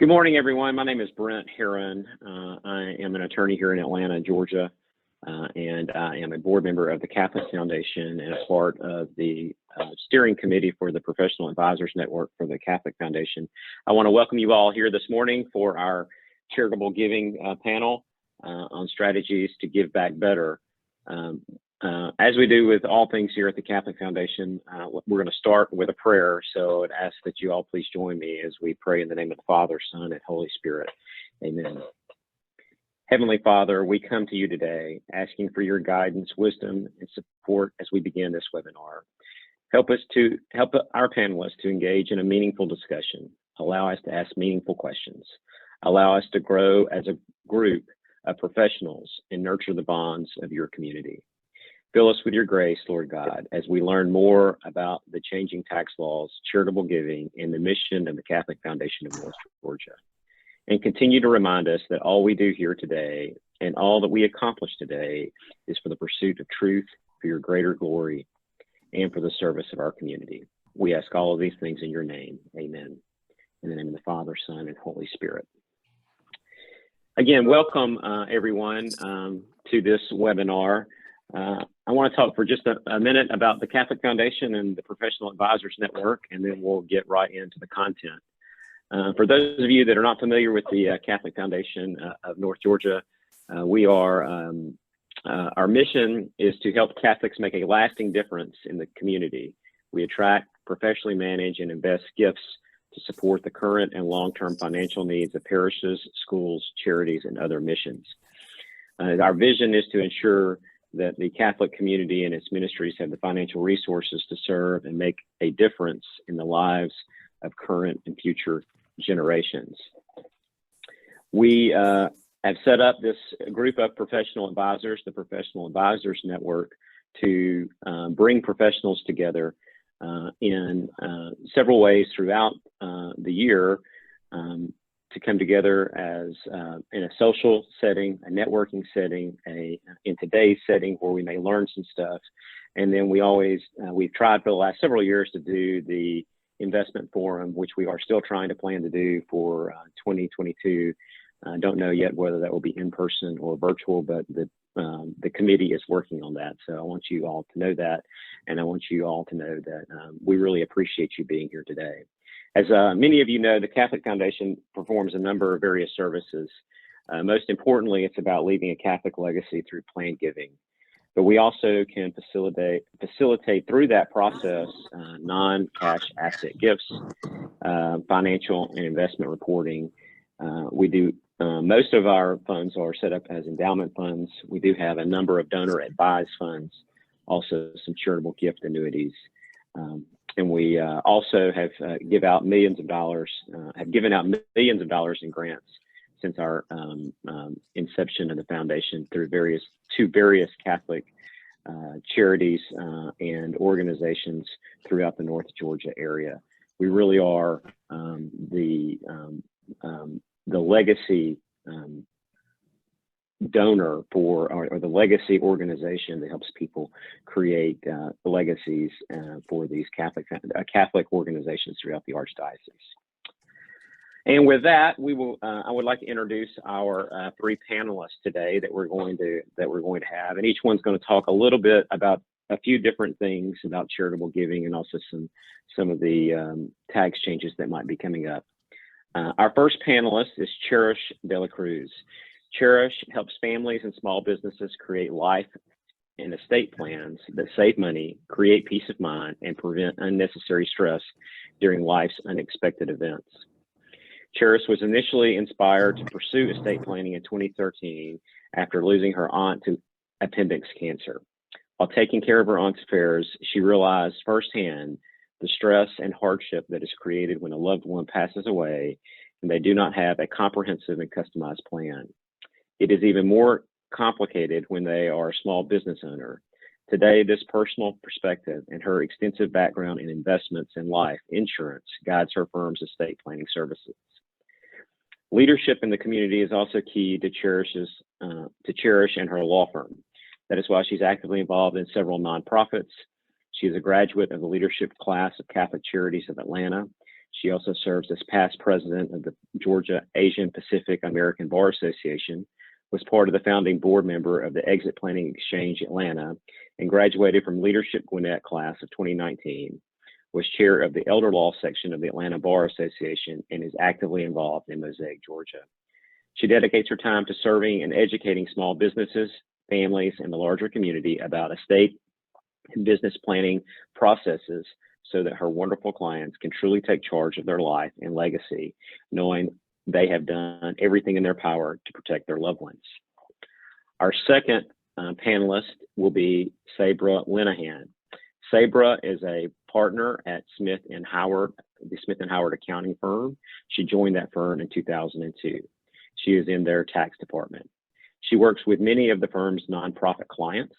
Good morning, everyone. My name is Brent Herrin. I am an attorney here in Atlanta, Georgia, and I am a board member of the Catholic Foundation and a part of the steering committee for the Professional Advisors Network for the Catholic Foundation. I want to welcome you all here this morning for our charitable giving panel on strategies to give back better. As we do with all things here at the Catholic Foundation, we're going to start with a prayer. So I'd ask that you all please join me as we pray in the name of the Father, Son, and Holy Spirit. Amen. Heavenly Father, we come to you today asking for your guidance, wisdom, and support as we begin this webinar. Help our panelists to engage in a meaningful discussion. Allow us to ask meaningful questions. Allow us to grow as a group of professionals and nurture the bonds of your community. Fill us with your grace, Lord God, as we learn more about the changing tax laws, charitable giving, and the mission of the Catholic Foundation of North Georgia. And continue to remind us that all we do here today and all that we accomplish today is for the pursuit of truth, for your greater glory, and for the service of our community. We ask all of these things in your name. Amen. In the name of the Father, Son, and Holy Spirit. Again, welcome everyone to this webinar. I want to talk for just a minute about the Catholic Foundation and the Professional Advisors Network, and then we'll get right into the content. For those of you that are not familiar with the Catholic Foundation of North Georgia, our mission is to help Catholics make a lasting difference in the community. We attract, professionally manage, and invest gifts to support the current and long-term financial needs of parishes, schools, charities, and other missions. Our vision is to ensure that the Catholic community and its ministries have the financial resources to serve and make a difference in the lives of current and future generations. We have set up this group of professional advisors, the Professional Advisors Network, to bring professionals together in several ways throughout the year to come together as in a social setting, a networking setting, in today's setting where we may learn some stuff. And then we've tried for the last several years to do the investment forum, which we are still trying to plan to do for 2022. I don't know yet whether that will be in person or virtual, but the committee is working on that. So I want you all to know that. And I want you all to know that we really appreciate you being here today. As many of you know, the Catholic Foundation performs a number of various services. Most importantly, it's about leaving a Catholic legacy through planned giving. But we also can facilitate through that process non-cash asset gifts, financial and investment reporting. We do most of our funds are set up as endowment funds. We do have a number of donor advised funds, also some charitable gift annuities. And we also have given out millions of dollars in grants since our inception of the foundation through various Catholic charities and organizations throughout the North Georgia area. We really are the legacy donor or the legacy organization that helps people create legacies for these Catholic organizations throughout the Archdiocese. And with that, I would like to introduce our three panelists today that we're going to have, and each one's going to talk a little bit about a few different things about charitable giving and also some of the tax changes that might be coming up. Our first panelist is Cherish de la Cruz. Cherish helps families and small businesses create life and estate plans that save money, create peace of mind, and prevent unnecessary stress during life's unexpected events. Cherish was initially inspired to pursue estate planning in 2013 after losing her aunt to appendix cancer. While taking care of her aunt's affairs, she realized firsthand the stress and hardship that is created when a loved one passes away and they do not have a comprehensive and customized plan. It is even more complicated when they are a small business owner. Today, this personal perspective and her extensive background in investments and life insurance guides her firm's estate planning services. Leadership in the community is also key to Cherish and her law firm. That is why she's actively involved in several nonprofits. She is a graduate of the leadership class of Catholic Charities of Atlanta. She also serves as past president of the Georgia Asian Pacific American Bar Association, was part of the founding board member of the Exit Planning Exchange Atlanta, and graduated from Leadership Gwinnett class of 2019, was chair of the Elder Law section of the Atlanta Bar Association, and is actively involved in Mosaic, Georgia. She dedicates her time to serving and educating small businesses, families, and the larger community about estate and business planning processes so that her wonderful clients can truly take charge of their life and legacy, knowing they have done everything in their power to protect their loved ones. Our second panelist will be Sabre Linahan. Sabre is a partner at Smith & Howard, the Smith & Howard accounting firm. She joined that firm in 2002. She is in their tax department. She works with many of the firm's nonprofit clients,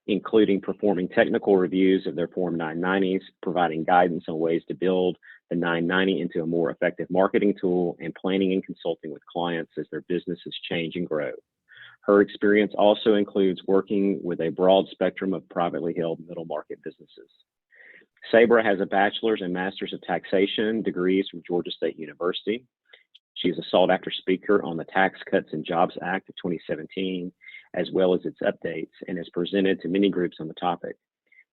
including performing technical reviews of their Form 990s, providing guidance on ways to build the 990 into a more effective marketing tool, and planning and consulting with clients as their businesses change and grow. Her experience also includes working with a broad spectrum of privately held middle market businesses. Sabre has a bachelor's and master's of taxation degrees from Georgia State University. She is a sought-after speaker on the Tax Cuts and Jobs Act of 2017, as well as its updates, and has presented to many groups on the topic.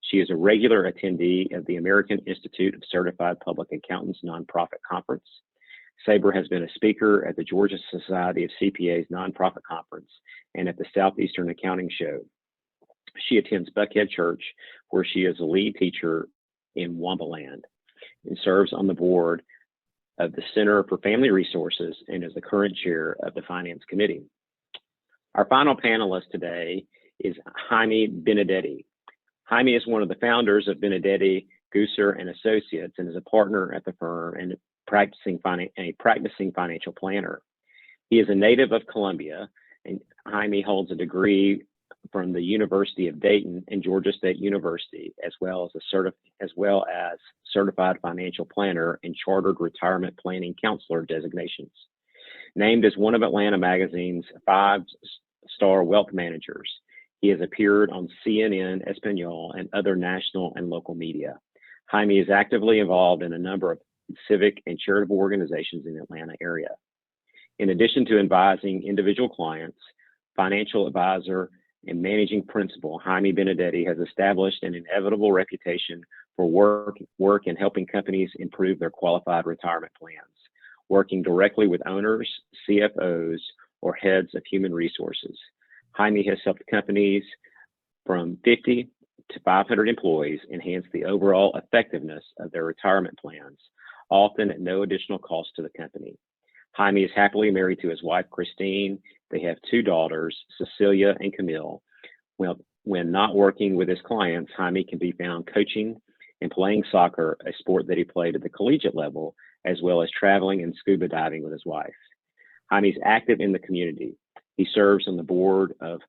She is a regular attendee of the American Institute of Certified Public Accountants nonprofit conference. Sabre has been a speaker at the Georgia Society of CPAs nonprofit conference and at the Southeastern Accounting Show. She attends Buckhead Church, where she is a lead teacher in Wambaland, and serves on the board of the Center for Family Resources and is the current chair of the Finance Committee. Our final panelist today is Jaime Benedetti. Jaime is one of the founders of Benedetti, Gucer and Associates, and is a partner at the firm and a practicing financial planner. He is a native of Columbia, and Jaime holds a degree from the University of Dayton and Georgia State University, as well as certified financial planner and chartered retirement planning counselor designations. Named as one of Atlanta Magazine's 5-star wealth managers, he has appeared on CNN Espanol and other national and local media. Jaime is actively involved in a number of civic and charitable organizations in the Atlanta area. In addition to advising individual clients, financial advisor, and managing principal, Jaime Benedetti has established an inevitable reputation for work in helping companies improve their qualified retirement plans, working directly with owners, CFOs, or heads of human resources. Jaime has helped companies from 50 to 500 employees enhance the overall effectiveness of their retirement plans, often at no additional cost to the company. Jaime is happily married to his wife, Christine. They have 2 daughters, Cecilia and Camille. When not working with his clients, Jaime can be found coaching and playing soccer, a sport that he played at the collegiate level, as well as traveling and scuba diving with his wife. Jaime is active in the community. He serves on the board of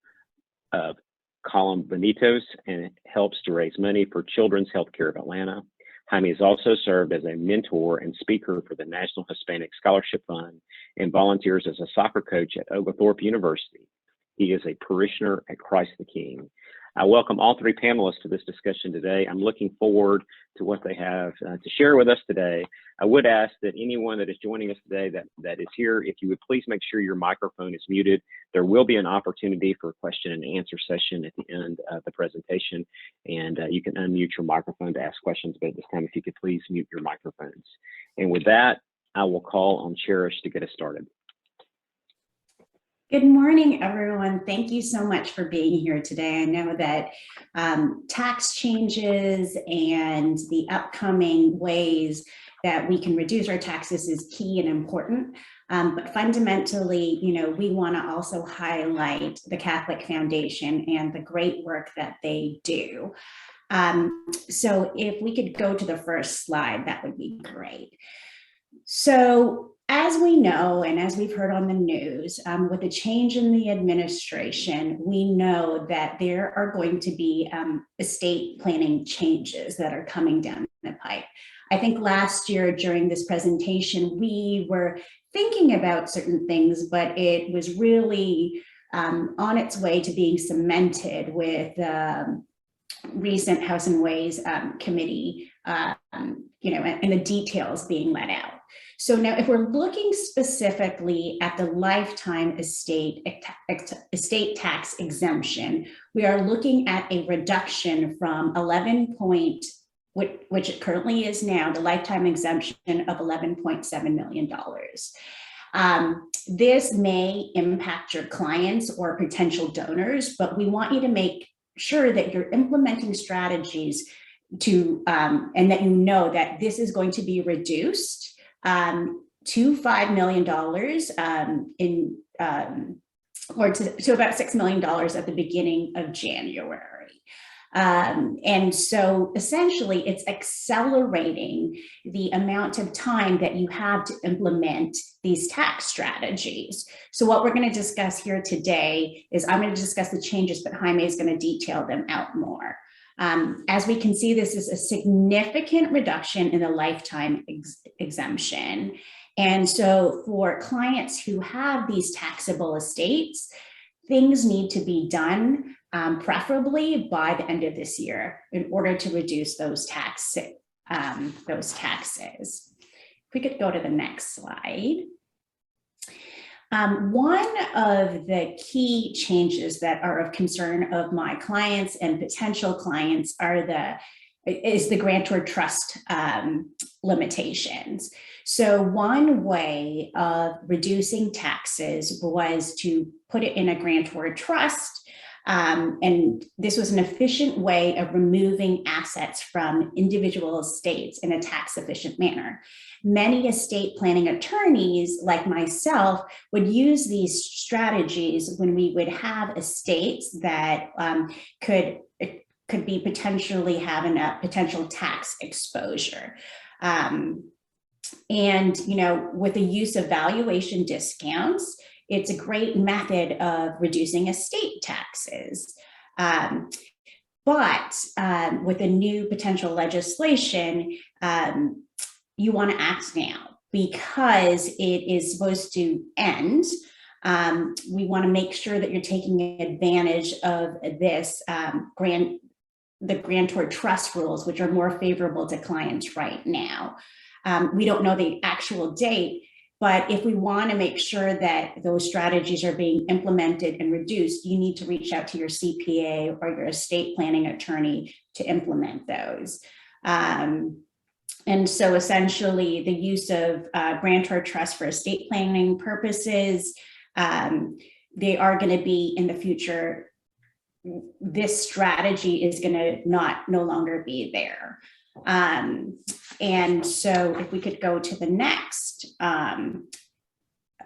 Column Bonitos and helps to raise money for Children's Healthcare of Atlanta. Jaime has also served as a mentor and speaker for the National Hispanic Scholarship Fund and volunteers as a soccer coach at Oglethorpe University. He is a parishioner at Christ the King. I welcome all 3 panelists to this discussion today. I'm looking forward to what they have to share with us today. I would ask that anyone that is joining us today that is here, if you would please make sure your microphone is muted. There will be an opportunity for a question and answer session at the end of the presentation, and you can unmute your microphone to ask questions, but at this time, if you could please mute your microphones. And with that, I will call on Cherish to get us started. Good morning, everyone. Thank you so much for being here today. I know that tax changes and the upcoming ways that we can reduce our taxes is key and important. But fundamentally, we want to also highlight the Catholic Foundation and the great work that they do. So if we could go to the first slide, that would be great. So as we know, and as we've heard on the news, with the change in the administration, we know that there are going to be estate planning changes that are coming down the pipe. I think last year during this presentation, we were thinking about certain things, but it was really on its way to being cemented with recent House and Ways Committee and the details being let out. So now if we're looking specifically at the lifetime estate tax exemption, we are looking at a reduction from 11 point, which it currently is now, the lifetime exemption of $11.7 million. This may impact your clients or potential donors, but we want you to make sure that you're implementing strategies to, and that you know that this is going to be reduced to $5 million or to about $6 million at the beginning of January. And so essentially it's accelerating the amount of time that you have to implement these tax strategies. So what we're going to discuss here today is I'm going to discuss the changes, but Jaime is going to detail them out more. As we can see, this is a significant reduction in the lifetime exemption. And so for clients who have these taxable estates, things need to be done preferably by the end of this year in order to reduce those taxes. If we could go to the next slide. One of the key changes that are of concern of my clients and potential clients is the grantor trust limitations. So one way of reducing taxes was to put it in a grantor trust. And this was an efficient way of removing assets from individual estates in a tax efficient manner. Many estate planning attorneys like myself would use these strategies when we would have estates that could be potentially having a potential tax exposure. And, with the use of valuation discounts, it's a great method of reducing estate taxes. But with the new potential legislation, you want to act now because it is supposed to end. We want to make sure that you're taking advantage of this the grantor trust rules, which are more favorable to clients right now. We don't know the actual date, but if we want to make sure that those strategies are being implemented and reduced, you need to reach out to your CPA or your estate planning attorney to implement those. And so essentially the use of grantor trust for estate planning purposes, they are going to be in the future. This strategy is going to no longer be there. And so if we could go to the next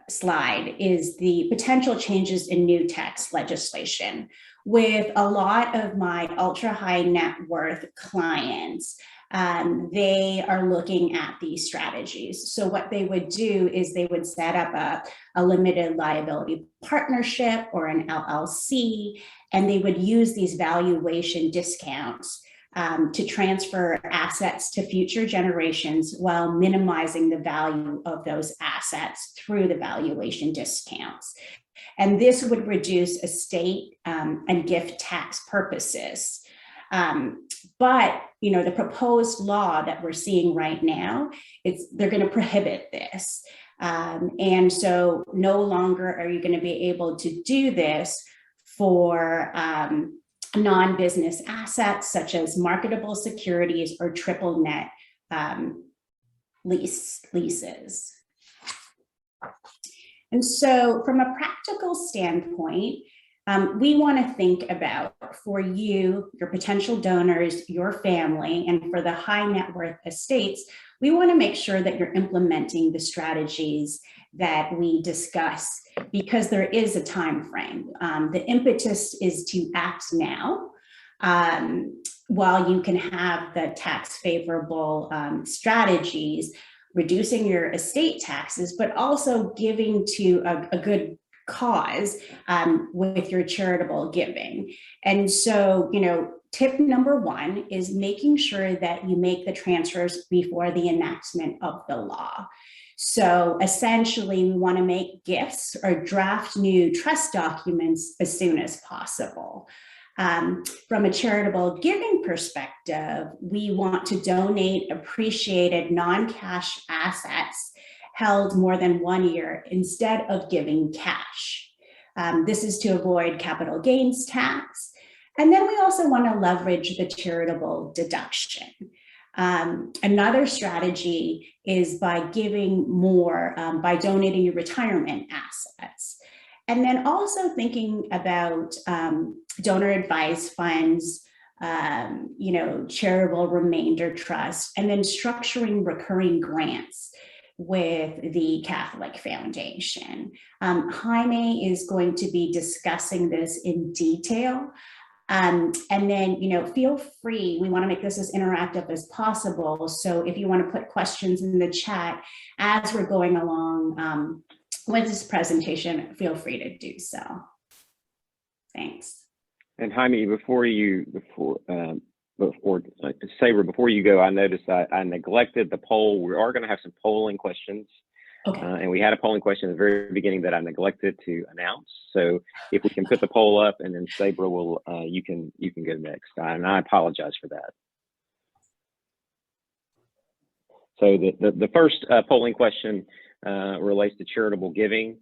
slide is the potential changes in new tax legislation. With a lot of my ultra high net worth clients, they are looking at these strategies. So what they would do is they would set up a limited liability partnership or an LLC, and they would use these valuation discounts to transfer assets to future generations while minimizing the value of those assets through the valuation discounts. And this would reduce estate and gift tax purposes. But the proposed law that we're seeing right now, they're going to prohibit this. And so no longer are you going to be able to do this for non-business assets such as marketable securities or triple net leases. And so from a practical standpoint, we want to think about for you, your potential donors, your family, and for the high net worth estates, we want to make sure that you're implementing the strategies that we discuss because there is a time frame. The impetus is to act now while you can have the tax favorable strategies, reducing your estate taxes, but also giving to a good cause with your charitable giving. And so, tip number one is making sure that you make the transfers before the enactment of the law. So essentially, we want to make gifts or draft new trust documents as soon as possible. From a charitable giving perspective, we want to donate appreciated non-cash assets held more than 1 year instead of giving cash. This is to avoid capital gains tax. And then we also want to leverage the charitable deduction. Another strategy is by giving more, by donating your retirement assets. And then also thinking about donor advised funds, charitable remainder trust, and then structuring recurring grants with the Catholic Foundation. Jaime is going to be discussing this in detail. And then, feel free, we want to make this as interactive as possible. So if you want to put questions in the chat as we're going along with this presentation, feel free to do so. Thanks. And Jaime, Sabre, before you go, I noticed I neglected the poll. We are going to have some polling questions. Okay. And we had a polling question at the very beginning that I neglected to announce. So if we can put the poll up, and then Sabre will, you can go next. And I apologize for that. So the first polling question relates to charitable giving.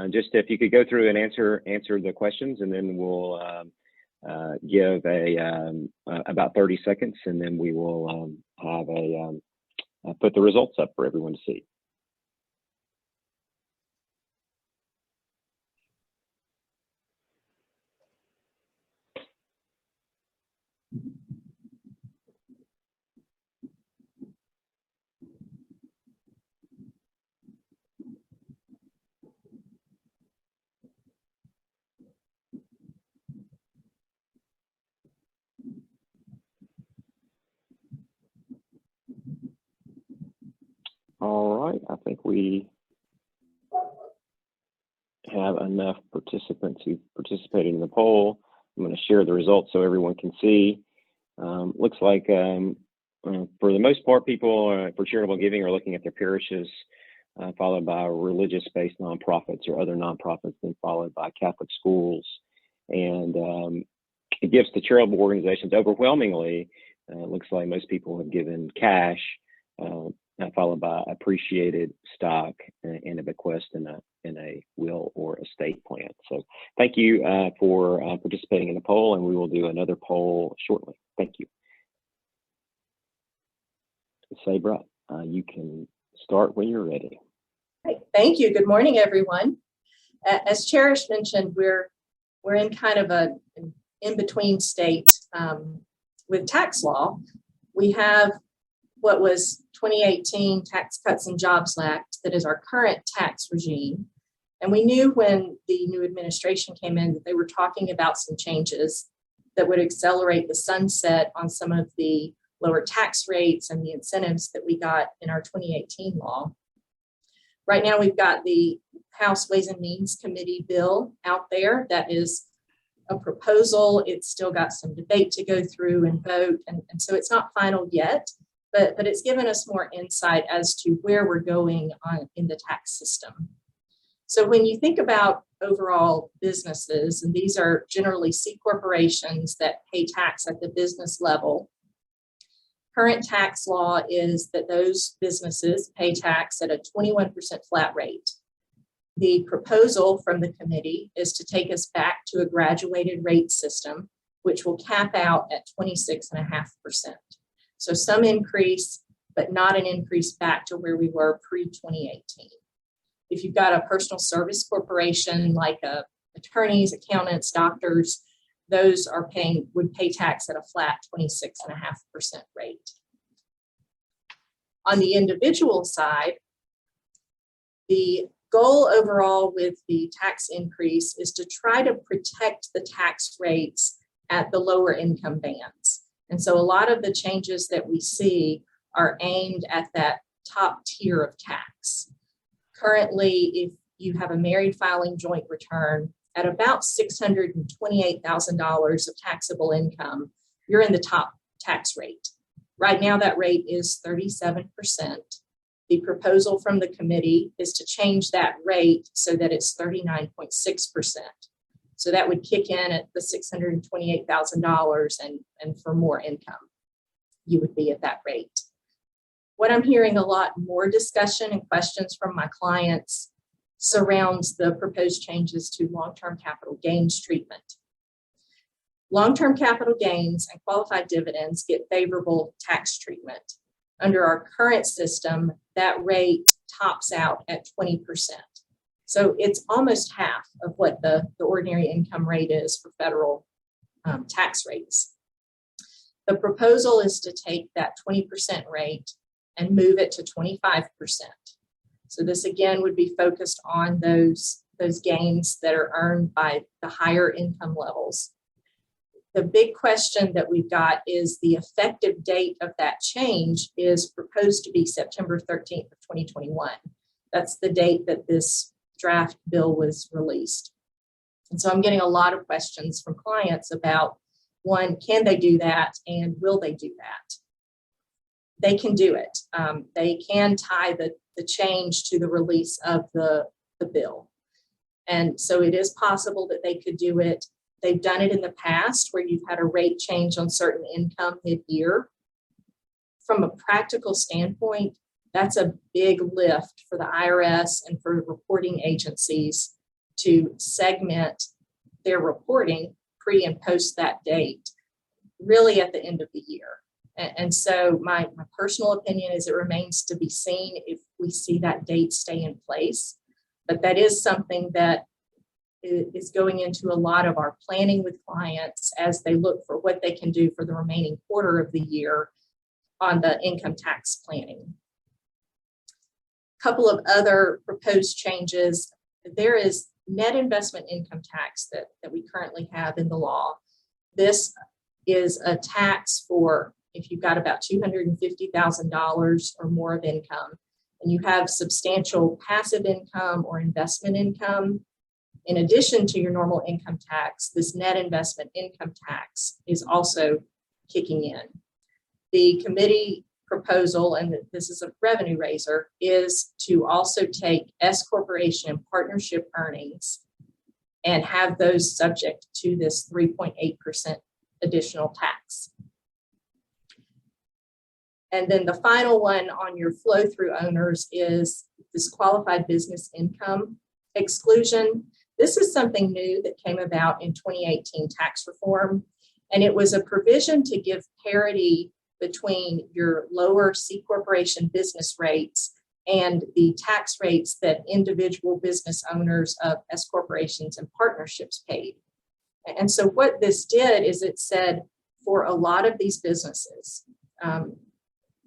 Just if you could go through and answer the questions, and then we'll give about 30 seconds, and then we will have put the results up for everyone to see. All right, I think we have enough participants who participated in the poll. I'm going to share the results so everyone can see. Looks like for the most part, people for charitable giving are looking at their parishes, followed by religious-based nonprofits or other nonprofits, then followed by Catholic schools. And it gives to charitable organizations overwhelmingly. Looks like most people have given cash, followed by appreciated stock and a bequest in a will or estate plan. So thank you for participating in the poll, and we will do another poll shortly. Thank you. Sabre, you can start when you're ready. Great. Thank you. Good morning, everyone. As Cherish mentioned, we're in kind of an in-between state with tax law. We have what was 2018 Tax Cuts and Jobs Act that is our current tax regime. And we knew when the new administration came in that they were talking about some changes that would accelerate the sunset on some of the lower tax rates and the incentives that we got in our 2018 law. Right now, we've got the House Ways and Means Committee bill out there. That is a proposal. It's still got some debate to go through and vote. And so it's not final yet, but it's given us more insight as to where we're going in the tax system. So when you think about overall businesses, and these are generally C corporations that pay tax at the business level, current tax law is that those businesses pay tax at a 21% flat rate. The proposal from the committee is to take us back to a graduated rate system, which will cap out at 26.5%. So some increase, but not an increase back to where we were pre-2018. If you've got a personal service corporation like attorneys, accountants, doctors, those would pay tax at a flat 26.5% rate. On the individual side, the goal overall with the tax increase is to try to protect the tax rates at the lower income bands. And so a lot of the changes that we see are aimed at that top tier of tax. Currently, if you have a married filing joint return at about $628,000 of taxable income, you're in the top tax rate. Right now, that rate is 37%. The proposal from the committee is to change that rate so that it's 39.6%. So that would kick in at the $628,000, and for more income, you would be at that rate. What I'm hearing a lot more discussion and questions from my clients surrounds the proposed changes to long-term capital gains treatment. Long-term capital gains and qualified dividends get favorable tax treatment. Under our current system, that rate tops out at 20%. So it's almost half of what the ordinary income rate is for federal tax rates. The proposal is to take that 20% rate and move it to 25%. So this again would be focused on those gains that are earned by the higher income levels. The big question that we've got is the effective date of that change is proposed to be September 13th of 2021. That's the date that this draft bill was released. And so I'm getting a lot of questions from clients about, one, can they do that, and will they do that? They can do it. They can tie the change to the release of the bill. And so it is possible that they could do it. They've done it in the past where you've had a rate change on certain income mid-year. From a practical standpoint, that's a big lift for the IRS and for reporting agencies to segment their reporting pre and post that date, really at the end of the year. And so my personal opinion is it remains to be seen if we see that date stay in place. But that is something that is going into a lot of our planning with clients as they look for what they can do for the remaining quarter of the year on the income tax planning. A couple of other proposed changes. There is net investment income tax that we currently have in the law. This is a tax for if you've got about $250,000 or more of income, and you have substantial passive income or investment income. In addition to your normal income tax, this net investment income tax is also kicking in. The committee proposal, and this is a revenue raiser, is to also take S corporation and partnership earnings and have those subject to this 3.8% additional tax. And then the final one on your flow through owners is this qualified business income exclusion. This is something new that came about in 2018 tax reform, and it was a provision to give parity between your lower C corporation business rates and the tax rates that individual business owners of S corporations and partnerships paid. And so what this did is it said for a lot of these businesses,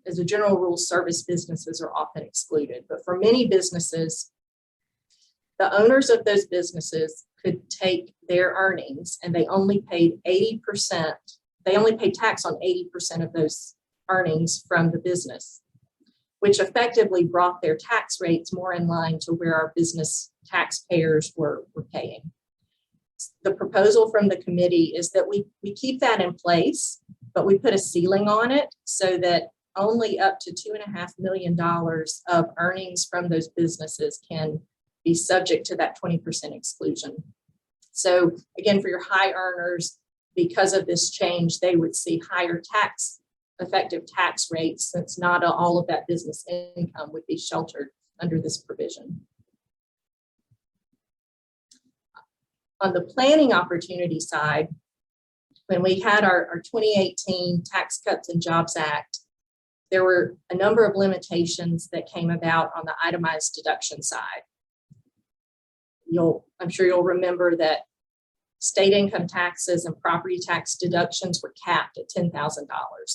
as a general rule, service businesses are often excluded, but for many businesses, the owners of those businesses could take their earnings and they only paid 80%. They only paid tax on 80% of those earnings from the business, which effectively brought their tax rates more in line to where our business taxpayers were paying. The proposal from the committee is that we keep that in place, but we put a ceiling on it so that only up to $2.5 million of earnings from those businesses can be subject to that 20% exclusion. So again, for your high earners, because of this change, they would see higher effective tax rates, since not all of that business income would be sheltered under this provision. On the planning opportunity side, when we had our 2018 Tax Cuts and Jobs Act, there were a number of limitations that came about on the itemized deduction side. I'm sure you'll remember that state income taxes and property tax deductions were capped at $10,000.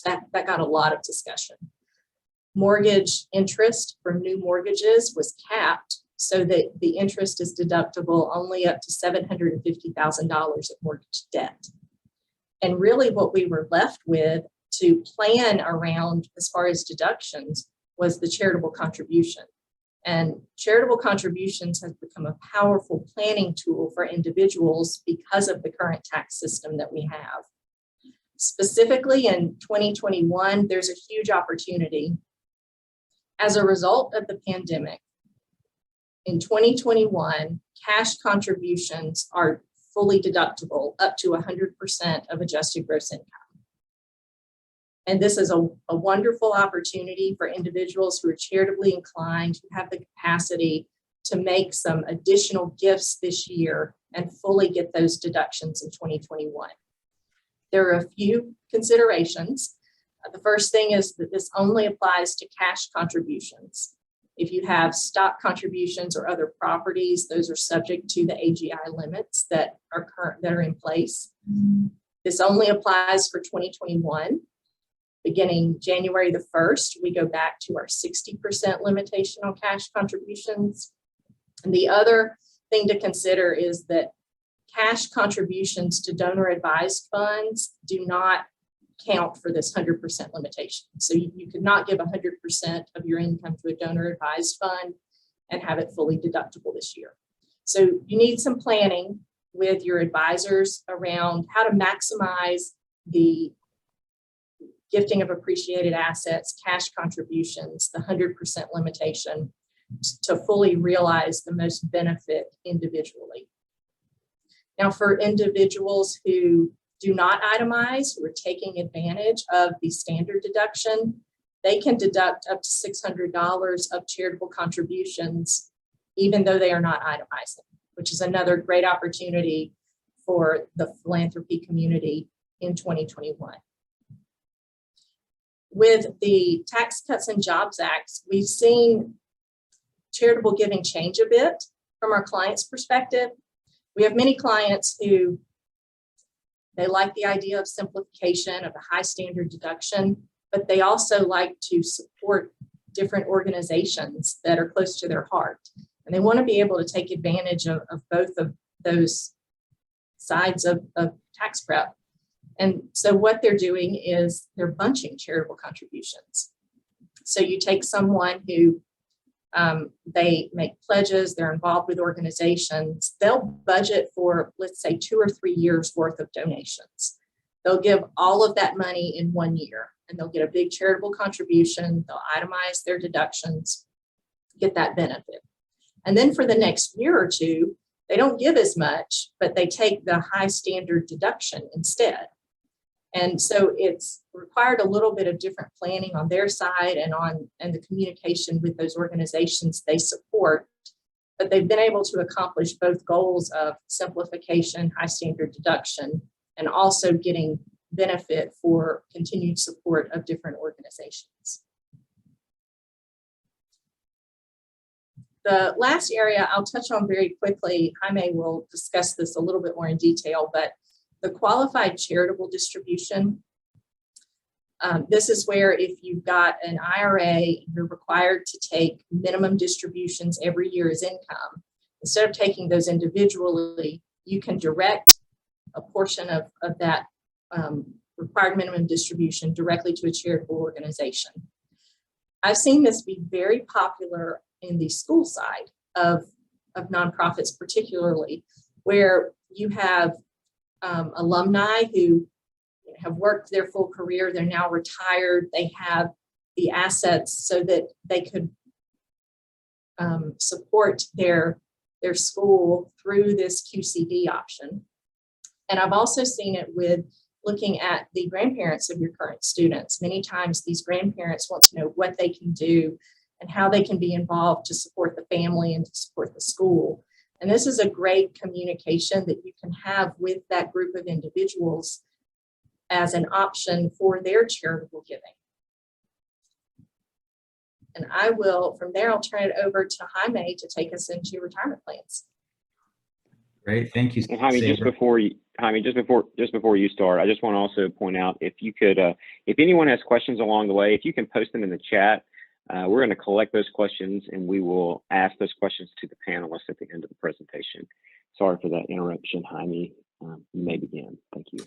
That got a lot of discussion. Mortgage interest for new mortgages was capped so that the interest is deductible only up to $750,000 of mortgage debt. And really what we were left with to plan around as far as deductions was the charitable contribution. And charitable contributions has become a powerful planning tool for individuals because of the current tax system that we have. Specifically in 2021, there's a huge opportunity. As a result of the pandemic, in 2021, cash contributions are fully deductible up to 100% of adjusted gross income. And this is a wonderful opportunity for individuals who are charitably inclined, who have the capacity to make some additional gifts this year and fully get those deductions in 2021. There are a few considerations. The first thing is that this only applies to cash contributions. If you have stock contributions or other properties, those are subject to the AGI limits that are in place. This only applies for 2021. Beginning January the 1st, we go back to our 60% limitation on cash contributions. And the other thing to consider is that cash contributions to donor advised funds do not count for this 100% limitation. So you could not give 100% of your income to a donor advised fund and have it fully deductible this year. So you need some planning with your advisors around how to maximize the gifting of appreciated assets, cash contributions, the 100% limitation to fully realize the most benefit individually. Now, for individuals who do not itemize, who are taking advantage of the standard deduction, they can deduct up to $600 of charitable contributions, even though they are not itemizing, which is another great opportunity for the philanthropy community in 2021. With the Tax Cuts and Jobs Act, we've seen charitable giving change a bit from our clients' perspective. We have many clients who they like the idea of simplification of a high standard deduction, but they also like to support different organizations that are close to their heart. And they want to be able to take advantage of both of those sides of tax prep. And so what they're doing is they're bunching charitable contributions. So you take someone who they make pledges, they're involved with organizations, they'll budget for, let's say, 2 or 3 years worth of donations. They'll give all of that money in 1 year and they'll get a big charitable contribution, they'll itemize their deductions, get that benefit. And then for the next year or two, they don't give as much, but they take the high standard deduction instead. And so it's required a little bit of different planning on their side and the communication with those organizations they support, but they've been able to accomplish both goals of simplification, high standard deduction, and also getting benefit for continued support of different organizations. The last area I'll touch on very quickly, Jaime will discuss this a little bit more in detail, but the qualified charitable distribution. This is where if you've got an IRA, you're required to take minimum distributions every year as income. Instead of taking those individually, you can direct a portion of that required minimum distribution directly to a charitable organization. I've seen this be very popular in the school side of nonprofits, particularly where you have alumni who have worked their full career, they're now retired, they have the assets so that they could support their school through this QCD option. And I've also seen it with looking at the grandparents of your current students. Many times these grandparents want to know what they can do and how they can be involved to support the family and to support the school. And this is a great communication that you can have with that group of individuals as an option for their charitable giving. And I will, from there, I'll turn it over to Jaime to take us into retirement plans. Great, thank you. And Jaime, just before you start, I just want to also point out, if you could, if anyone has questions along the way, if you can post them in the chat. We're going to collect those questions and we will ask those questions to the panelists at the end of the presentation. Sorry for that interruption, Jaime. You may begin. Thank you.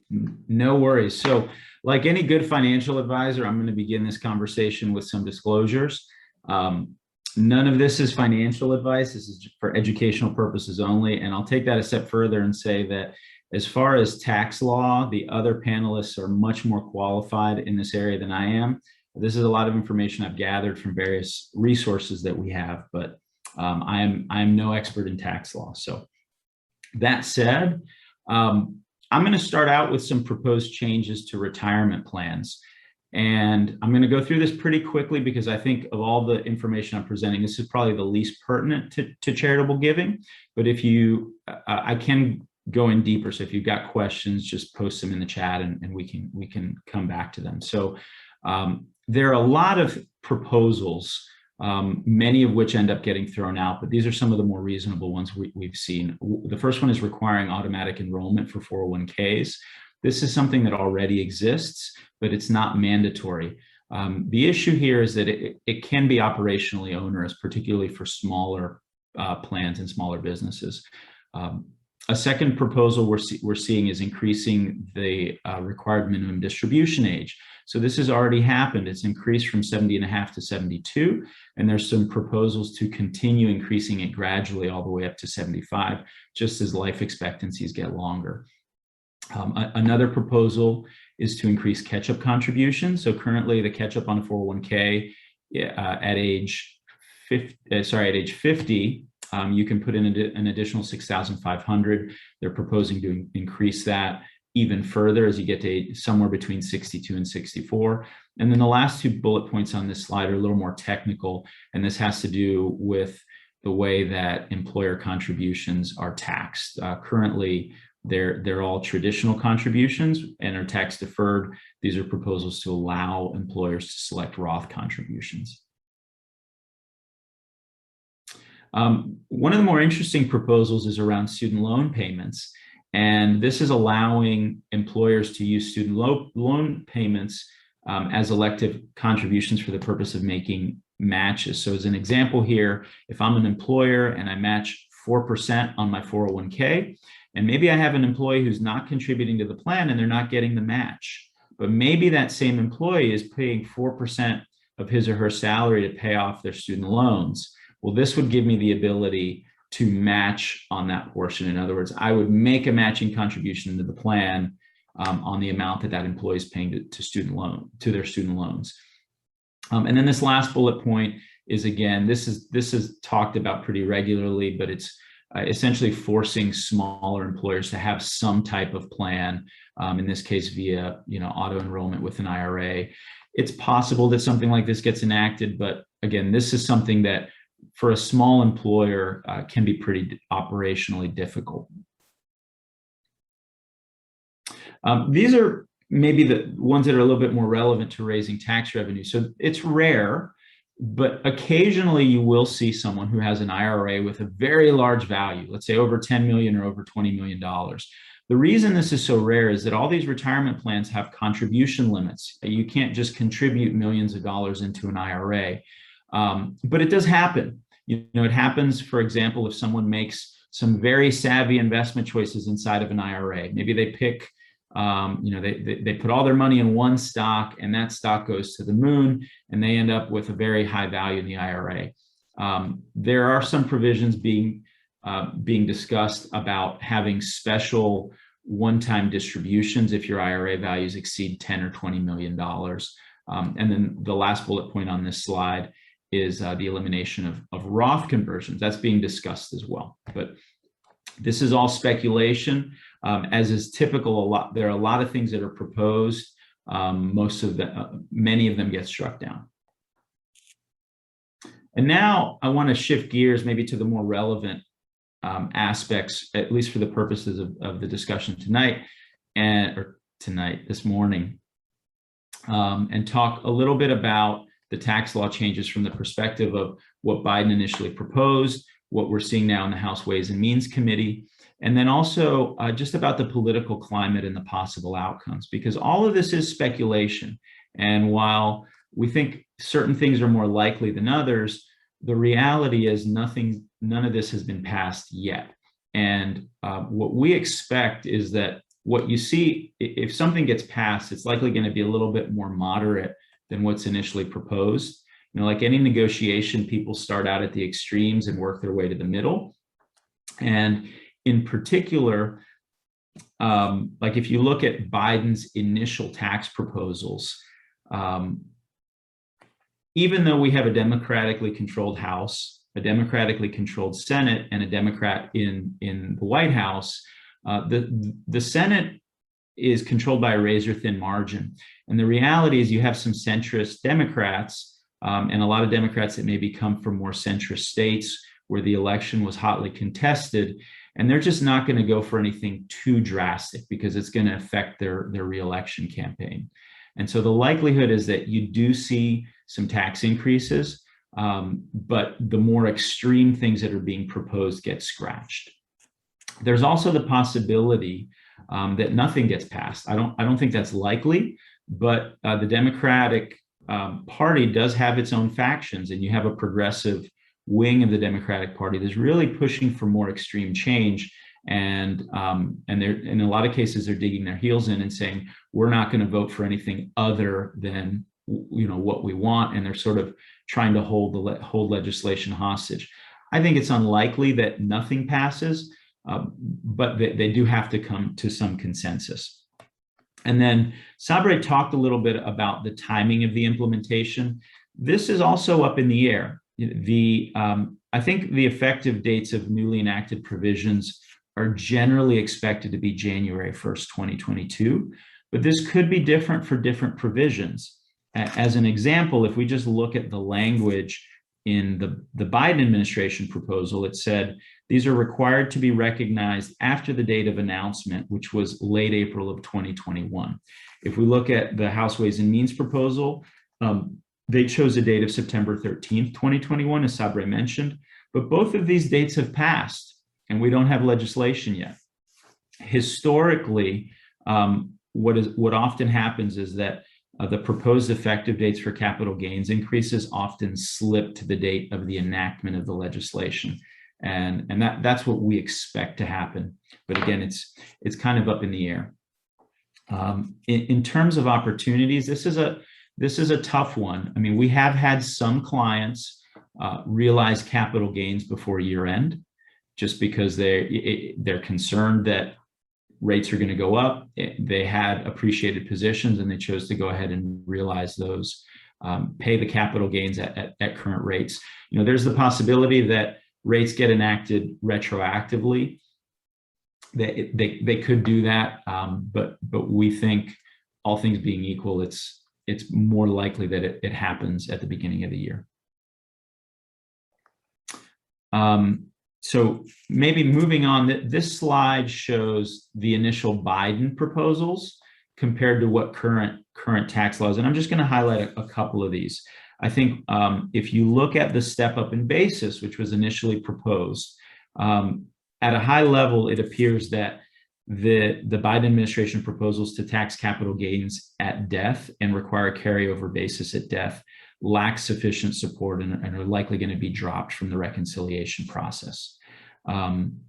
No worries. So like any good financial advisor, I'm going to begin this conversation with some disclosures. None of this is financial advice. This is for educational purposes only. And I'll take that a step further and say that as far as tax law, the other panelists are much more qualified in this area than I am. This is a lot of information I've gathered from various resources that we have, but I'm no expert in tax law. So that said, I'm going to start out with some proposed changes to retirement plans. And I'm going to go through this pretty quickly because I think of all the information I'm presenting, this is probably the least pertinent to charitable giving. But if you, I can go in deeper. So if you've got questions, just post them in the chat and we can come back to them. So there are a lot of proposals, many of which end up getting thrown out, but these are some of the more reasonable ones we've seen. The first one is requiring automatic enrollment for 401ks. This is something that already exists, but it's not mandatory. The issue here is that it can be operationally onerous, particularly for smaller plans and smaller businesses. A second proposal we're seeing is increasing the required minimum distribution age. So this has already happened. It's increased from 70.5 to 72, and there's some proposals to continue increasing it gradually all the way up to 75, just as life expectancies get longer. Another proposal is to increase catch-up contributions. So currently the catch-up on a 401k at age 50, you can put in an additional 6,500. They're proposing to increase that even further as you get to somewhere between 62 and 64. And then the last two bullet points on this slide are a little more technical, and this has to do with the way that employer contributions are taxed. Currently, they're all traditional contributions and are tax deferred. These are proposals to allow employers to select Roth contributions. One of the more interesting proposals is around student loan payments. And this is allowing employers to use student loan payments as elective contributions for the purpose of making matches. So as an example here, if I'm an employer and I match 4% on my 401k, and maybe I have an employee who's not contributing to the plan and they're not getting the match, but maybe that same employee is paying 4% of his or her salary to pay off their student loans. Well, this would give me the ability to match on that portion. In other words, I would make a matching contribution into the plan on the amount that employee is paying to their student loans. And then this last bullet point is, again, this is talked about pretty regularly, but it's essentially forcing smaller employers to have some type of plan, in this case via auto enrollment with an IRA. It's possible that something like this gets enacted, but again, this is something that for a small employer can be pretty operationally difficult. These are maybe the ones that are a little bit more relevant to raising tax revenue. So it's rare, but occasionally you will see someone who has an IRA with a very large value, let's say over 10 million or over $20 million. The reason this is so rare is that all these retirement plans have contribution limits. You can't just contribute millions of dollars into an IRA, but it does happen. It happens, for example, if someone makes some very savvy investment choices inside of an IRA. Maybe they pick, they put all their money in one stock and that stock goes to the moon and they end up with a very high value in the IRA. There are some provisions being discussed about having special one-time distributions if your IRA values exceed 10 or $20 million. And then the last bullet point on this slide is the elimination of Roth conversions. That's being discussed as well. But this is all speculation. As is typical, there are a lot of things that are proposed. Many of them get struck down. And now I want to shift gears maybe to the more relevant aspects, at least for the purposes of the discussion tonight, this morning, and talk a little bit about the tax law changes from the perspective of what Biden initially proposed, what we're seeing now in the House Ways and Means Committee, and then also just about the political climate and the possible outcomes, because all of this is speculation. And while we think certain things are more likely than others, the reality is none of this has been passed yet. And what we expect is that what you see, if something gets passed, it's likely going to be a little bit more moderate than what's initially proposed. Like any negotiation, people start out at the extremes and work their way to the middle. And in particular, like if you look at Biden's initial tax proposals, even though we have a democratically controlled House, a democratically controlled Senate, and a Democrat in the White House, The Senate is controlled by a razor-thin margin. And the reality is you have some centrist Democrats and a lot of Democrats that maybe come from more centrist states where the election was hotly contested, and they're just not going to go for anything too drastic because it's going to affect their reelection campaign. And so the likelihood is that you do see some tax increases, but the more extreme things that are being proposed get scratched. There's also the possibility that nothing gets passed. I don't think that's likely, but the Democratic Party does have its own factions, and you have a progressive wing of the Democratic Party that's really pushing for more extreme change. And they're, in a lot of cases, they're digging their heels in and saying, we're not going to vote for anything other than, you know, what we want. And they're sort of trying to hold legislation hostage. I think it's unlikely that nothing passes, but they do have to come to some consensus. And then Sabre talked a little bit about the timing of the implementation. This is also up in the air. I think the effective dates of newly enacted provisions are generally expected to be January 1st, 2022, but this could be different for different provisions. As an example, if we just look at the language in the Biden administration proposal, it said these are required to be recognized after the date of announcement, which was late April of 2021. If we look at the House Ways and Means proposal, they chose a date of September 13th, 2021, as Sabre mentioned, but both of these dates have passed and we don't have legislation yet. Historically, what often happens is that the proposed effective dates for capital gains increases often slip to the date of the enactment of the legislation. And that's what we expect to happen. But again, it's kind of up in the air. In terms of opportunities, this is a tough one. I mean, we have had some clients realize capital gains before year end, just because they're concerned that rates are going to go up. They had appreciated positions and they chose to go ahead and realize those, pay the capital gains at current rates. You know, there's the possibility that rates get enacted retroactively. They could do that, but we think, all things being equal, it's more likely that it happens at the beginning of the year. So maybe moving on, this slide shows the initial Biden proposals compared to what current tax laws, and I'm just going to highlight a couple of these. I think if you look at the step up in basis, which was initially proposed, at a high level, it appears that the Biden administration proposals to tax capital gains at death and require carryover basis at death lack sufficient support and are likely going to be dropped from the reconciliation process. And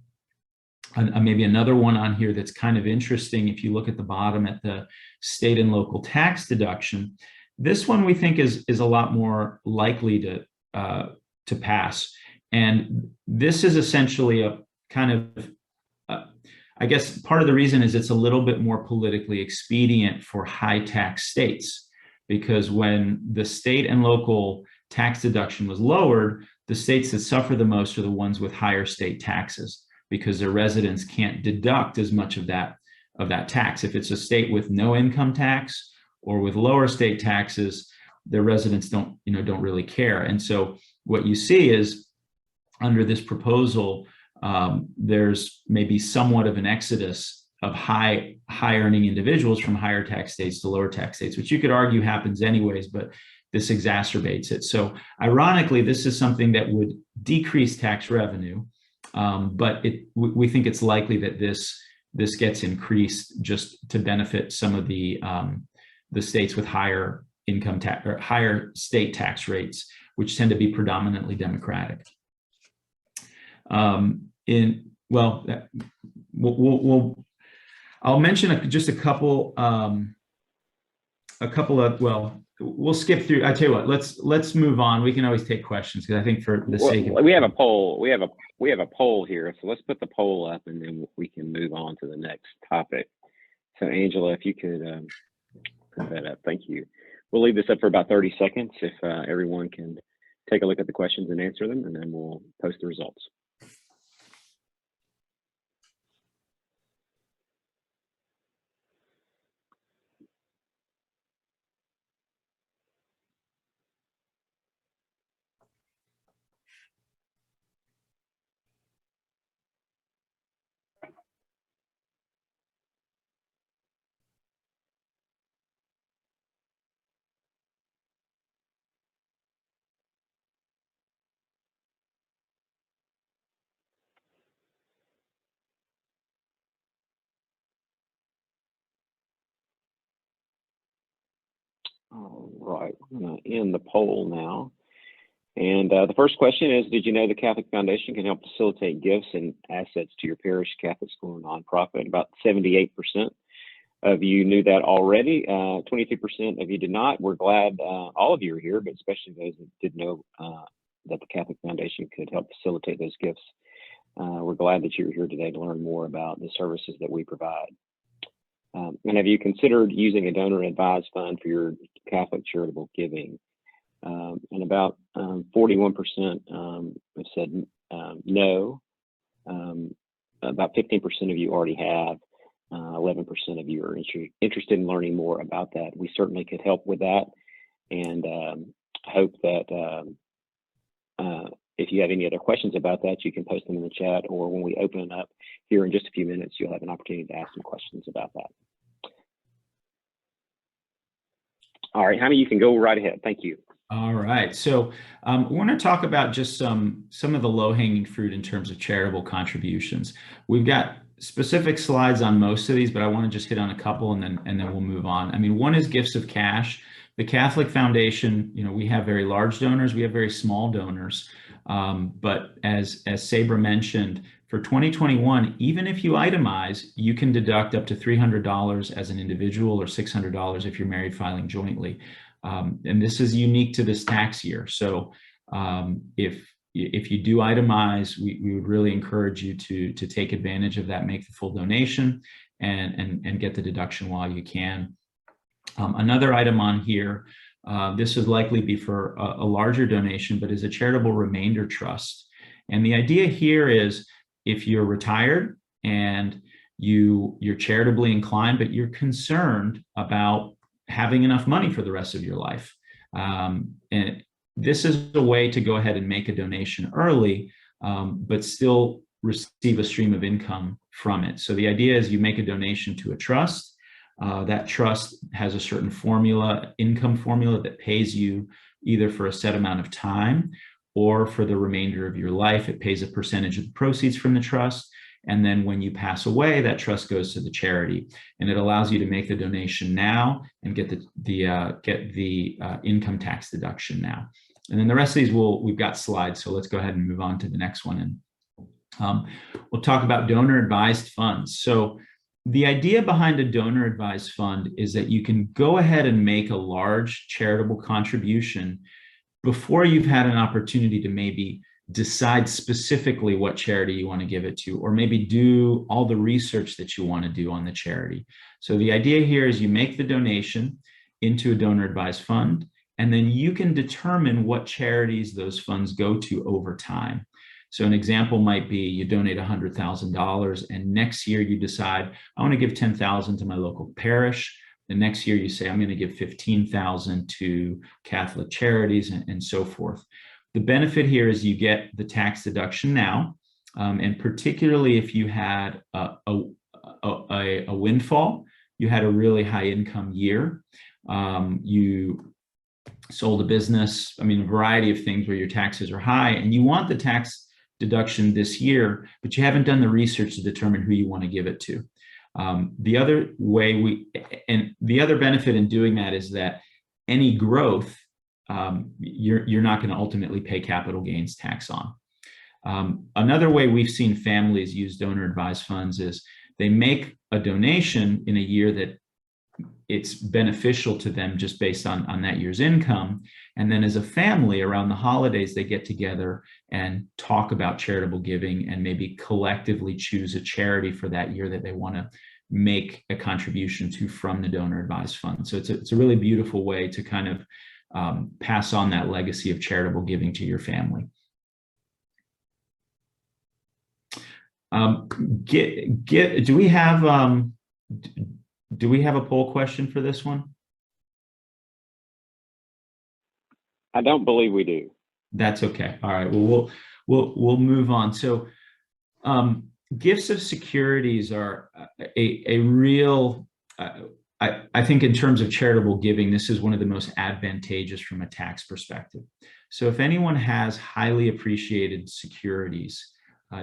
maybe another one on here that's kind of interesting, if you look at the bottom at the state and local tax deduction, this one we think is a lot more likely to pass. And this is essentially a kind of, I guess part of the reason is it's a little bit more politically expedient for high tax states, because when the state and local tax deduction was lowered, the states that suffer the most are the ones with higher state taxes, because their residents can't deduct as much of that tax. If it's a state with no income tax or with lower state taxes, their residents don't really care. And so what you see is under this proposal, there's maybe somewhat of an exodus of high earning individuals from higher tax states to lower tax states, which you could argue happens anyways, but this exacerbates it. So ironically, this is something that would decrease tax revenue, but we think it's likely that this gets increased just to benefit some of the states with higher income tax or higher state tax rates, which tend to be predominantly Democratic. I'll mention just a couple of, we'll skip through. I tell you what, let's move on. We can always take questions because I think for the sake of, we have a poll. We have a poll here, so let's put the poll up and then we can move on to the next topic. So Angela, if you could put that up, thank you. We'll leave this up for about 30 seconds if everyone can take a look at the questions and answer them, and then we'll post the results. All right, I'm going to end the poll now. And the first question is, did you know the Catholic Foundation can help facilitate gifts and assets to your parish, Catholic school, or nonprofit? About 78% of you knew that already. 23% of you did not. We're glad all of you are here, but especially those that did know that the Catholic Foundation could help facilitate those gifts. We're glad that you're here today to learn more about the services that we provide. And have you considered using a donor advised fund for your Catholic charitable giving? And about 41% have said no. About 15% of you already have. 11% of you are interested in learning more about that. We certainly could help with that, and hope that if you have any other questions about that, you can post them in the chat, or when we open it up here in just a few minutes, you'll have an opportunity to ask some questions about that. All right, Jaime, you can go right ahead. Thank you. All right, so we want to talk about just some of the low-hanging fruit in terms of charitable contributions. We've got specific slides on most of these, but I want to just hit on a couple, and then we'll move on. I mean, one is gifts of cash. The Catholic Foundation, you know, we have very large donors, we have very small donors, but as Sabre mentioned, for 2021, even if you itemize, you can deduct up to $300 as an individual or $600 if you're married filing jointly. And this is unique to this tax year. So if you do itemize, we would really encourage you to take advantage of that, make the full donation, and get the deduction while you can. Another item on here, this would likely be for a larger donation, but is a charitable remainder trust. And the idea here is, if you're retired and you're charitably inclined, but you're concerned about having enough money for the rest of your life, and this is a way to go ahead and make a donation early, but still receive a stream of income from it. So the idea is you make a donation to a trust. That trust has a certain formula, income formula, that pays you either for a set amount of time or for the remainder of your life. It pays a percentage of the proceeds from the trust. And then when you pass away, that trust goes to the charity, and it allows you to make the donation now and get the income tax deduction now. And then the rest of these we've got slides, so let's go ahead and move on to the next one. And we'll talk about donor advised funds. So the idea behind a donor advised fund is that you can go ahead and make a large charitable contribution before you've had an opportunity to maybe decide specifically what charity you want to give it to, or maybe do all the research that you want to do on the charity. So the idea here is you make the donation into a donor advised fund, and then you can determine what charities those funds go to over time. So an example might be you donate $100,000, and next year you decide, I want to give $10,000 to my local parish. The next year you say, I'm going to give $15,000 to Catholic charities, and so forth. The benefit here is you get the tax deduction now, and particularly if you had a windfall, you had a really high income year, you sold a business, I mean, a variety of things where your taxes are high, and you want the tax deduction this year, but you haven't done the research to determine who you want to give it to. The other way the other benefit in doing that is that any growth, you're not going to ultimately pay capital gains tax on. Another way we've seen families use donor advised funds is they make a donation in a year that it's beneficial to them just based on that year's income. And then as a family around the holidays, they get together and talk about charitable giving and maybe collectively choose a charity for that year that they want to make a contribution to from the donor advised fund. So it's a really beautiful way to kind of pass on that legacy of charitable giving to your family. Do we have a poll question for this one? I don't believe we do. That's okay. All right. Well, we'll move on. So, gifts of securities are a real. I think in terms of charitable giving, this is one of the most advantageous from a tax perspective. So, if anyone has highly appreciated securities,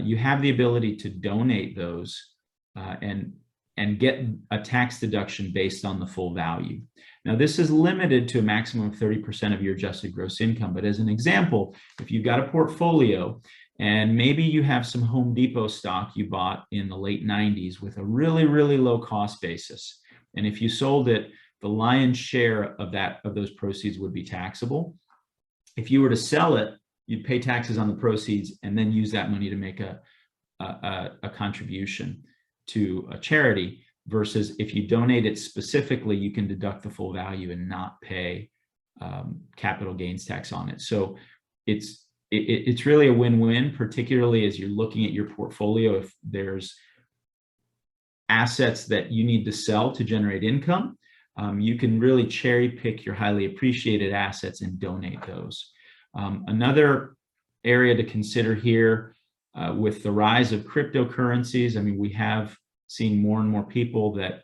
you have the ability to donate those, and and get a tax deduction based on the full value. Now, this is limited to a maximum of 30% of your adjusted gross income. But as an example, if you've got a portfolio and maybe you have some Home Depot stock you bought in the late 90s with a really, really low cost basis, and if you sold it, the lion's share of those proceeds would be taxable. If you were to sell it, you'd pay taxes on the proceeds and then use that money to make a contribution to a charity, versus if you donate it specifically, you can deduct the full value and not pay capital gains tax on it. So it's really a win-win, particularly as you're looking at your portfolio. If there's assets that you need to sell to generate income, you can really cherry pick your highly appreciated assets and donate those. Another area to consider here, with the rise of cryptocurrencies, I mean, we have seen more and more people that,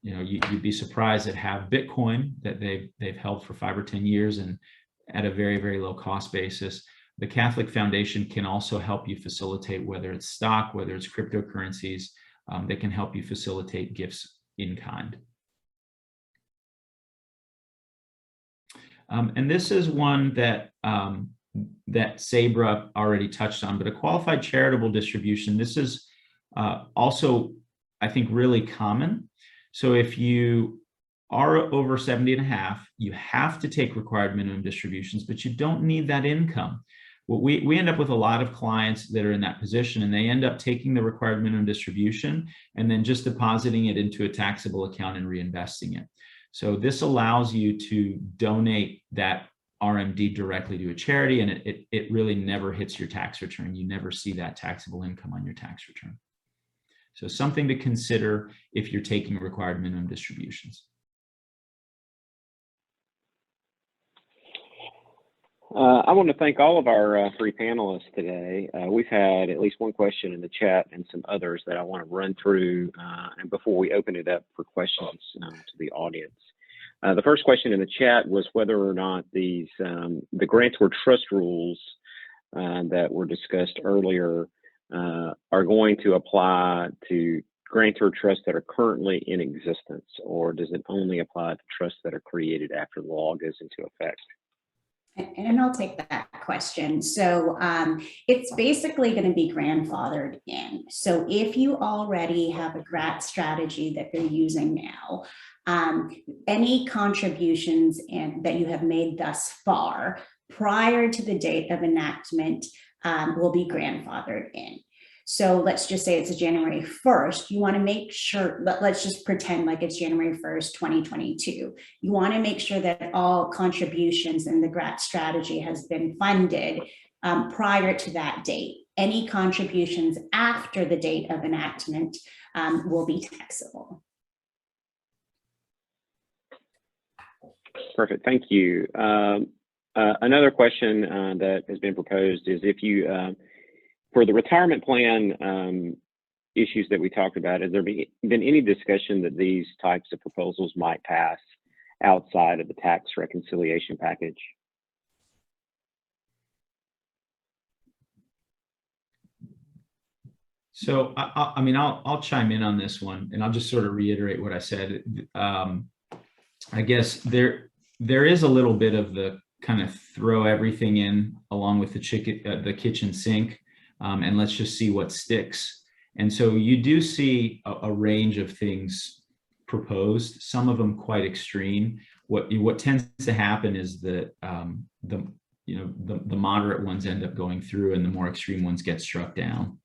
you'd be surprised that have Bitcoin that they've held for 5 or 10 years and at a very, very low cost basis. The Catholic Foundation can also help you facilitate, whether it's stock, whether it's cryptocurrencies, they can help you facilitate gifts in kind. And this is one that that Sabre already touched on, but a qualified charitable distribution, this is also, I think, really common. So if you are over 70 and a half, you have to take required minimum distributions, but you don't need that income. Well, we end up with a lot of clients that are in that position, and they end up taking the required minimum distribution and then just depositing it into a taxable account and reinvesting it. So this allows you to donate that RMD directly to a charity, and it really never hits your tax return. You never see that taxable income on your tax return. So something to consider if you're taking required minimum distributions. I want to thank all of our 3 panelists today. We've had at least one question in the chat and some others that I want to run through and before we open it up for questions to the audience. The first question in the chat was whether or not these the grantor trust rules that were discussed earlier are going to apply to grantor trusts that are currently in existence, or does it only apply to trusts that are created after the law goes into effect? And I'll take that question. So it's basically going to be grandfathered in. So if you already have a GRAT strategy that you're using now, any contributions that you have made thus far prior to the date of enactment will be grandfathered in. So let's just say it's a January 1st. You want to make sure, let's just pretend like it's January 1st, 2022. You want to make sure that all contributions in the GRAT strategy has been funded prior to that date. Any contributions after the date of enactment will be taxable. Perfect, thank you. Another question that has been proposed is if you, for the retirement plan issues that we talked about, has there been any discussion that these types of proposals might pass outside of the tax reconciliation package? So, I mean, I'll chime in on this one, and I'll just sort of reiterate what I said. I guess there is a little bit of the kind of throw everything in along with the kitchen sink, and let's just see what sticks. And so you do see a range of things proposed, some of them quite extreme. What tends to happen is that the moderate ones end up going through, and the more extreme ones get struck down.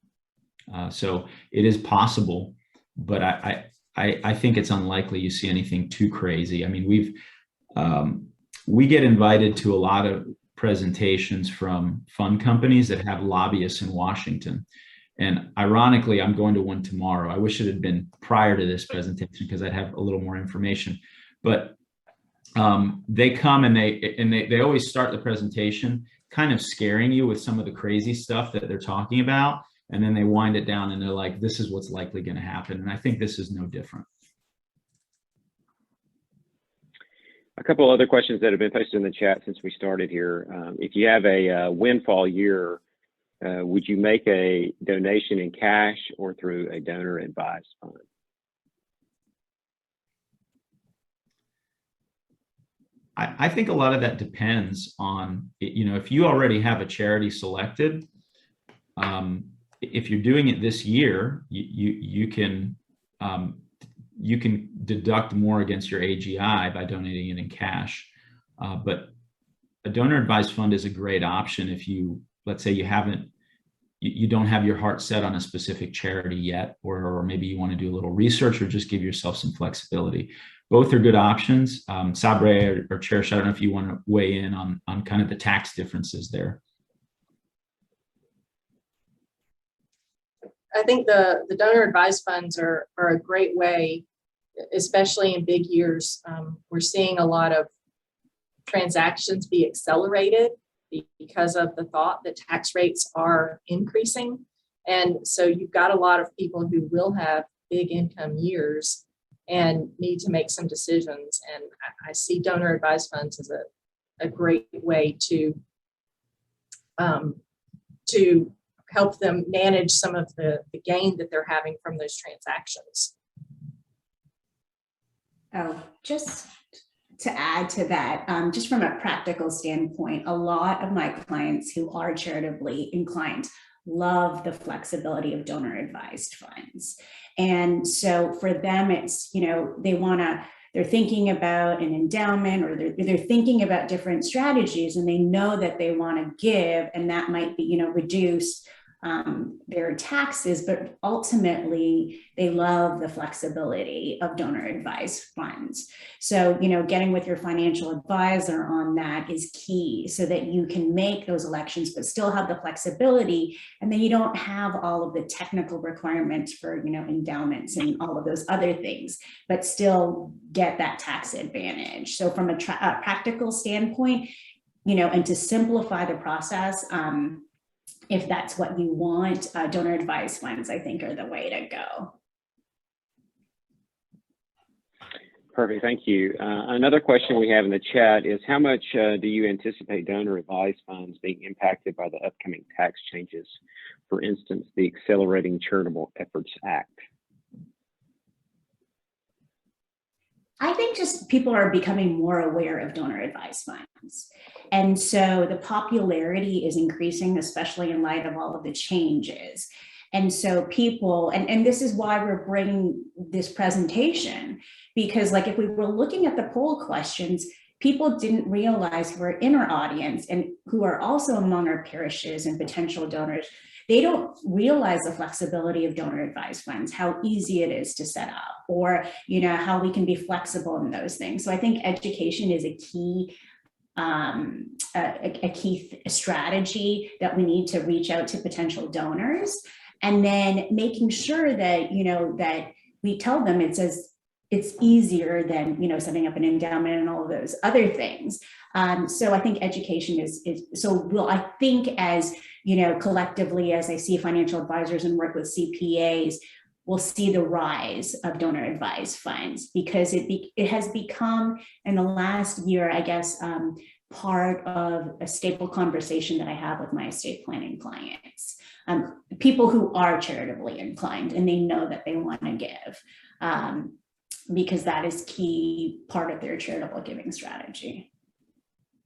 So it is possible, but I think it's unlikely you see anything too crazy. I mean, we get invited to a lot of presentations from fund companies that have lobbyists in Washington. And ironically, I'm going to one tomorrow. I wish it had been prior to this presentation because I'd have a little more information. But they come and they always start the presentation kind of scaring you with some of the crazy stuff that they're talking about. And then they wind it down and they're like, this is what's likely going to happen. And I think this is no different. A couple other questions that have been posted in the chat since we started here. If you have a windfall year, would you make a donation in cash or through a donor advised fund? I think a lot of that depends on, if you already have a charity selected, if you're doing it this year, you can deduct more against your AGI by donating it in cash. But a donor advised fund is a great option if you, let's say you don't have your heart set on a specific charity yet, or maybe you want to do a little research or just give yourself some flexibility. Both are good options. Sabre or Cherish, I don't know if you want to weigh in on kind of the tax differences there. I think the donor advised funds are a great way, especially in big years. We're seeing a lot of transactions be accelerated because of the thought that tax rates are increasing. And so you've got a lot of people who will have big income years and need to make some decisions. And I see donor advised funds as a great way to help them manage some of the gain that they're having from those transactions. Oh, just to add to that, just from a practical standpoint, a lot of my clients who are charitably inclined love the flexibility of donor advised funds. And so for them, it's, they're thinking about an endowment, or they're thinking about different strategies, and they know that they want to give, and that might be, reduce their taxes, but ultimately they love the flexibility of donor advised funds. So, getting with your financial advisor on that is key, so that you can make those elections, but still have the flexibility. And then you don't have all of the technical requirements for, endowments and all of those other things, but still get that tax advantage. So from a practical standpoint, and to simplify the process, if that's what you want, donor advised funds, I think, are the way to go. Perfect, thank you. Another question we have in the chat is, how much do you anticipate donor advised funds being impacted by the upcoming tax changes? For instance, the Accelerating Charitable Efforts Act. I think just people are becoming more aware of donor advised funds. And so the popularity is increasing, especially in light of all of the changes. And so people, and this is why we're bringing this presentation, because like if we were looking at the poll questions, people didn't realize who are in our audience and who are also among our parishes and potential donors. They don't realize the flexibility of donor advised funds, how easy it is to set up, or how we can be flexible in those things. So I think education is a key strategy that we need to reach out to potential donors, and then making sure that that we tell them it's easier than setting up an endowment and all of those other things. So I think education is so. Well, I think as collectively, as I see financial advisors and work with CPAs, we'll see the rise of donor advised funds, because it has become in the last year, I guess, part of a staple conversation that I have with my estate planning clients. People who are charitably inclined and they know that they want to give, because that is key part of their charitable giving strategy.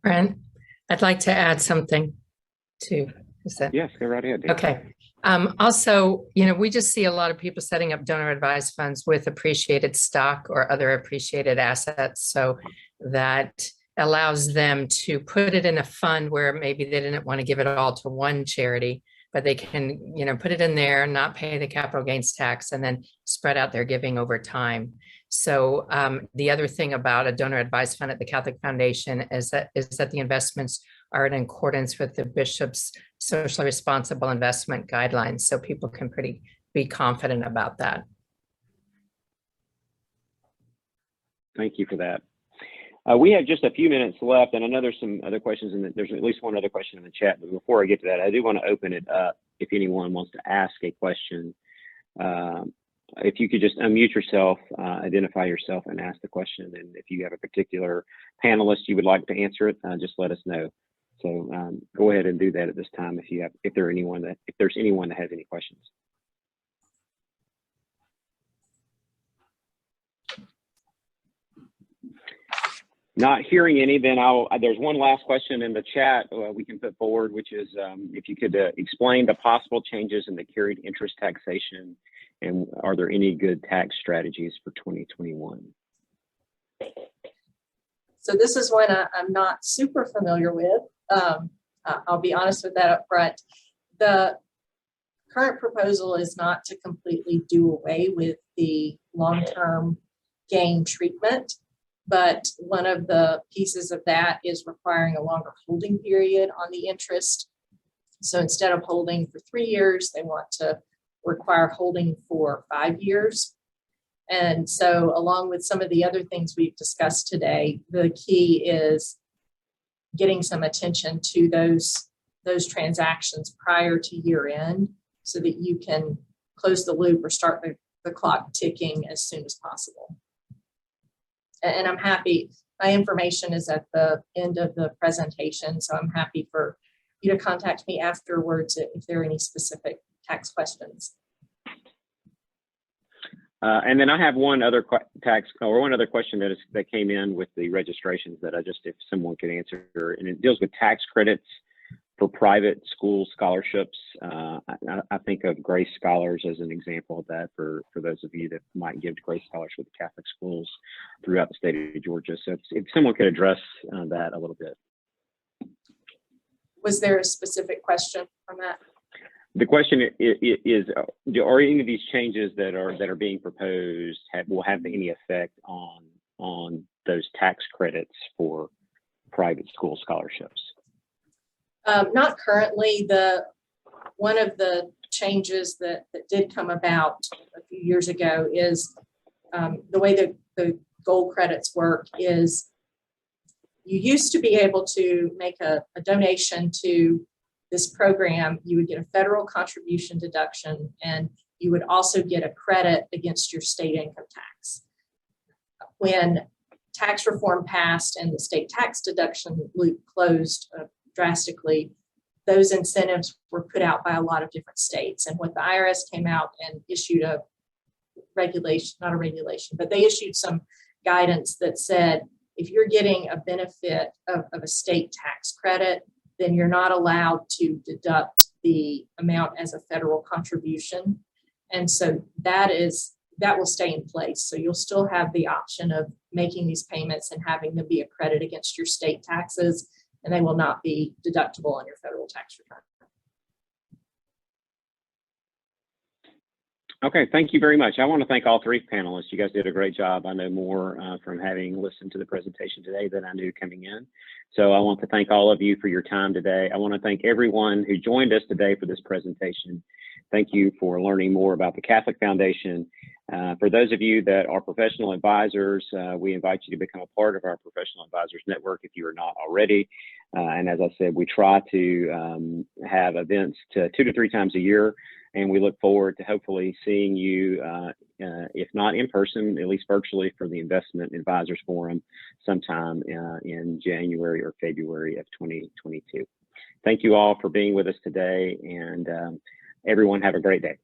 Brent, I'd like to add something too. Is that? Yes, go right ahead. Dave. Okay. Also, we just see a lot of people setting up donor advised funds with appreciated stock or other appreciated assets. So that allows them to put it in a fund where maybe they didn't want to give it all to one charity, but they can, put it in there, not pay the capital gains tax, and then spread out their giving over time. So the other thing about a donor advised fund at the Catholic Foundation is that the investments are in accordance with the bishop's socially responsible investment guidelines. So people can be confident about that. Thank you for that. We have just a few minutes left, and I know there's some other questions, and there's at least one other question in the chat. But before I get to that, I do want to open it up if anyone wants to ask a question. If you could just unmute yourself, identify yourself, and ask the question. And if you have a particular panelist you would like to answer it, just let us know. So go ahead and do that at this time if there's anyone that has any questions. Not hearing any, then there's one last question in the chat we can put forward, which is if you could explain the possible changes in the carried interest taxation, and are there any good tax strategies for 2021? So this is one I'm not super familiar with. I'll be honest with that up front. The current proposal is not to completely do away with the long-term gain treatment, but one of the pieces of that is requiring a longer holding period on the interest. So instead of holding for 3 years, they want to require holding for 5 years. And so along with some of the other things we've discussed today, the key is getting some attention to those transactions prior to year end so that you can close the loop or start the clock ticking as soon as possible. And I'm happy, my information is at the end of the presentation, so I'm happy for you to contact me afterwards if there are any specific tax questions. And then I have one other question that came in with the registrations that if someone could answer, and it deals with tax credits for private school scholarships. I think of Grace Scholars as an example of that for those of you that might give to Grace Scholars with the Catholic schools throughout the state of Georgia. So if someone could address that a little bit. Was there a specific question from that? The question is, are any of these changes that are being proposed will have any effect on those tax credits for private school scholarships? Not currently. One of the changes that did come about a few years ago is the way that the gold credits work is you used to be able to make a donation to this program. You would get a federal contribution deduction, and you would also get a credit against your state income tax. When tax reform passed and the state tax deduction loop closed drastically, those incentives were put out by a lot of different states. And what the IRS came out and issued a regulation, not a regulation, but they issued some guidance that said, if you're getting a benefit of a state tax credit, then you're not allowed to deduct the amount as a federal contribution. And so that will stay in place. So you'll still have the option of making these payments and having them be a credit against your state taxes, and they will not be deductible on your federal tax return. Okay, thank you very much. I want to thank all three panelists. You guys did a great job. I know more from having listened to the presentation today than I knew coming in. So I want to thank all of you for your time today. I want to thank everyone who joined us today for this presentation. Thank you for learning more about the Catholic Foundation. For those of you that are professional advisors, we invite you to become a part of our Professional Advisors Network if you are not already. And as I said, we try to have events 2 to 3 times a year, and we look forward to hopefully seeing you, if not in person, at least virtually, for the Investment Advisors Forum sometime in January or February of 2022. Thank you all for being with us today, and everyone have a great day.